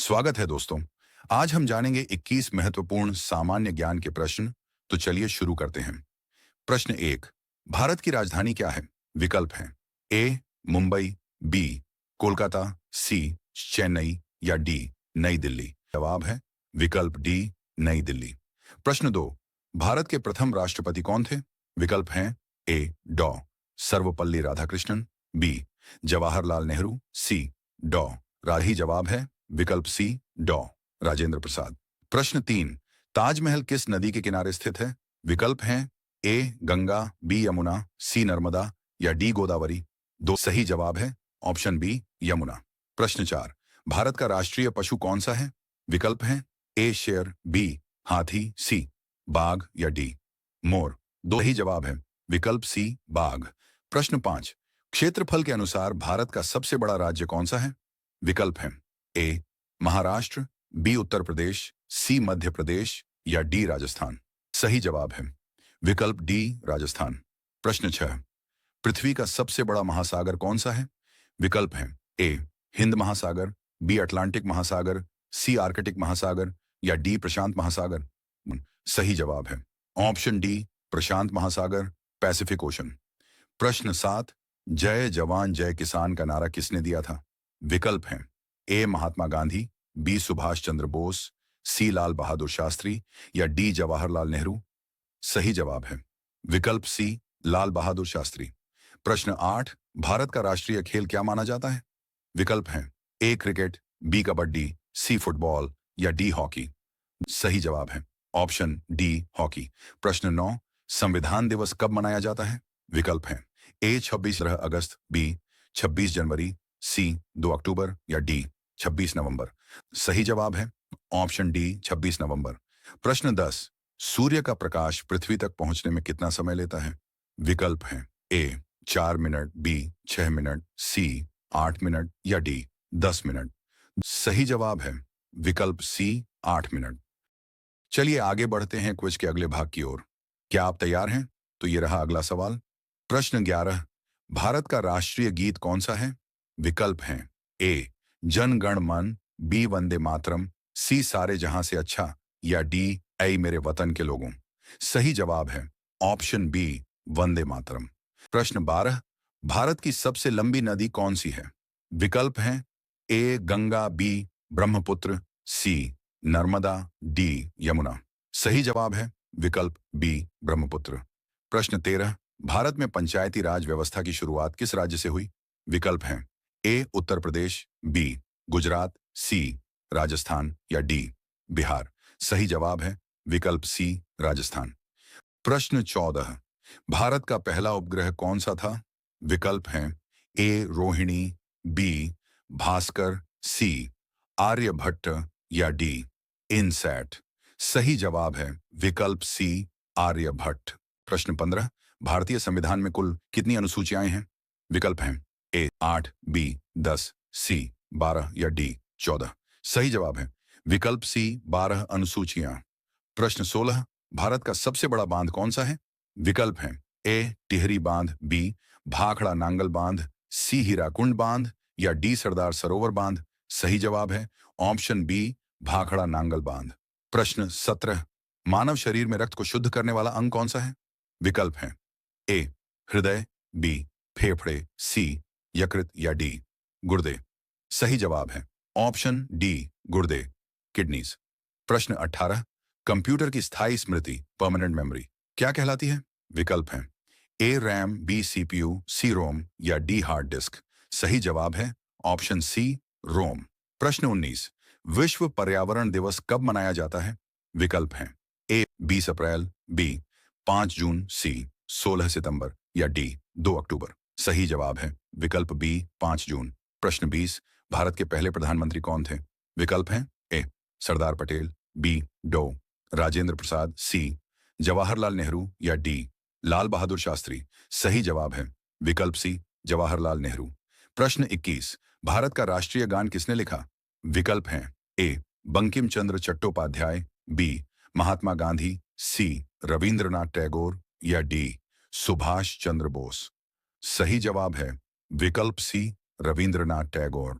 स्वागत है दोस्तों। आज हम जानेंगे 21 महत्वपूर्ण सामान्य ज्ञान के प्रश्न। तो चलिए शुरू करते हैं। प्रश्न 1। भारत की राजधानी क्या है? विकल्प हैं ए मुंबई, बी कोलकाता, सी चेन्नई या डी नई दिल्ली। जवाब है विकल्प डी नई दिल्ली। प्रश्न 2। भारत के प्रथम राष्ट्रपति कौन थे? विकल्प हैं ए डॉ सर्वपल्ली राधाकृष्णन, बी जवाहरलाल नेहरू, सी डॉ राही। जवाब है विकल्प सी डॉ राजेंद्र प्रसाद। प्रश्न 3। ताजमहल किस नदी के किनारे स्थित है? विकल्प हैं ए गंगा, बी यमुना, सी नर्मदा या डी गोदावरी। दो सही जवाब है ऑप्शन बी यमुना। प्रश्न 4। भारत का राष्ट्रीय पशु कौन सा है? विकल्प हैं ए शेर, बी हाथी, सी बाघ या डी मोर। दो सही जवाब है विकल्प सी बाघ। प्रश्न 5। क्षेत्रफल के अनुसार भारत का सबसे बड़ा राज्य कौन सा है? विकल्प हैं ए महाराष्ट्र, बी उत्तर प्रदेश, सी मध्य प्रदेश या डी राजस्थान। सही जवाब है विकल्प डी राजस्थान। प्रश्न 6। पृथ्वी का सबसे बड़ा महासागर कौन सा है? विकल्प हैं ए हिंद महासागर, बी अटलांटिक महासागर, सी आर्कटिक महासागर या डी प्रशांत महासागर। सही जवाब है ऑप्शन डी प्रशांत महासागर, पैसिफिक ओशन। प्रश्न 7। जय जवान जय किसान का नारा किसने दिया था? विकल्प हैं ए महात्मा गांधी, बी सुभाष चंद्र बोस, सी लाल बहादुर शास्त्री या डी जवाहरलाल नेहरू। सही जवाब है विकल्प सी लाल बहादुर शास्त्री। प्रश्न 8। भारत का राष्ट्रीय खेल क्या माना जाता है? विकल्प हैं A cricket, B kabaddi, C football या डी हॉकी। सही जवाब है ऑप्शन डी हॉकी। प्रश्न 9। संविधान दिवस कब मनाया जाता है? विकल्प हैं ए 26 अगस्त, बी 26 जनवरी, सी 2 अक्टूबर या डी 26 नवंबर। सही जवाब है ऑप्शन डी 26 नवंबर। प्रश्न 10। सूर्य का प्रकाश पृथ्वी तक पहुंचने में कितना समय लेता है? विकल्प हैं ए 4 मिनट, बी 6 मिनट, सी 8 मिनट या डी 10 मिनट। सही जवाब है विकल्प सी 8 मिनट। चलिए आगे बढ़ते हैं क्विज के अगले भाग की ओर। क्या आप तैयार हैं? तो ये रहा अगला सवाल। प्रश्न 11। भारत का राष्ट्रीय गीत कौन सा है? विकल्प हैं ए जन गण मन, बी वंदे मातरम, सी सारे जहां से अच्छा या डी ऐ मेरे वतन के लोगों। सही जवाब है ऑप्शन बी वंदे मातरम। प्रश्न 12। भारत की सबसे लंबी नदी कौन सी है? विकल्प हैं ए गंगा, बी ब्रह्मपुत्र, सी नर्मदा, डी यमुना। सही जवाब है विकल्प बी ब्रह्मपुत्र। प्रश्न 13। भारत में पंचायती राज व्यवस्था की शुरुआत किस राज्य से हुई? विकल्प हैं ए उत्तर प्रदेश, बी गुजरात, सी राजस्थान या डी बिहार। सही जवाब है विकल्प सी राजस्थान। प्रश्न 14। भारत का पहला उपग्रह कौन सा था? विकल्प हैं ए रोहिणी, बी भास्कर, सी आर्यभट्ट या डी इनसैट। सही जवाब है विकल्प सी आर्यभट्ट। प्रश्न 15। भारतीय संविधान में कुल कितनी अनुसूचियां हैं? विकल्प हैं ए 8, बी 10, सी 12 या डी 14। सही जवाब है विकल्प सी 12 अनुसूचियां। प्रश्न 16। भारत का सबसे बड़ा बांध कौन सा है? विकल्प हैं ए टिहरी बांध, बी भाखड़ा नांगल बांध, सी हीराकुंड बांध या डी सरदार सरोवर बांध। सही जवाब है ऑप्शन बी भाखड़ा नांगल बांध। प्रश्न 17। मानव शरीर में रक्त को शुद्ध करने वाला अंग कौन सा है? विकल्प हैं ए हृदय, बी फेफड़े, सी यकृत या डी गुर्दे। सही जवाब है ऑप्शन डी गुर्दे किडनीज। प्रश्न 18। कंप्यूटर की स्थायी स्मृति परमानेंट मेमोरी क्या कहलाती है? विकल्प हैं ए रैम, बी सीपीयू, सी रोम या डी हार्ड डिस्क। सही जवाब है ऑप्शन सी रोम। प्रश्न 19। विश्व पर्यावरण दिवस कब मनाया जाता है? विकल्प हैं ए 20 अप्रैल, बी 5 जून, सी 16 सितंबर या डी 2 अक्टूबर। सही जवाब है विकल्प बी 5 जून। प्रश्न 20। भारत के पहले प्रधानमंत्री कौन थे? विकल्प हैं ए सरदार पटेल, बी डॉ राजेंद्र प्रसाद, सी जवाहरलाल नेहरू या डी लाल बहादुर शास्त्री। सही जवाब है विकल्प सी जवाहरलाल नेहरू। प्रश्न 21। भारत का राष्ट्रीय गान किसने लिखा? विकल्प हैं ए बंकिम चंद्र चट्टोपाध्याय, बी महात्मा गांधी, सी रविंद्रनाथ टैगोर या डी सुभाष चंद्र बोस। सही जवाब है विकल्प सी रविंद्रनाथ टैगोर।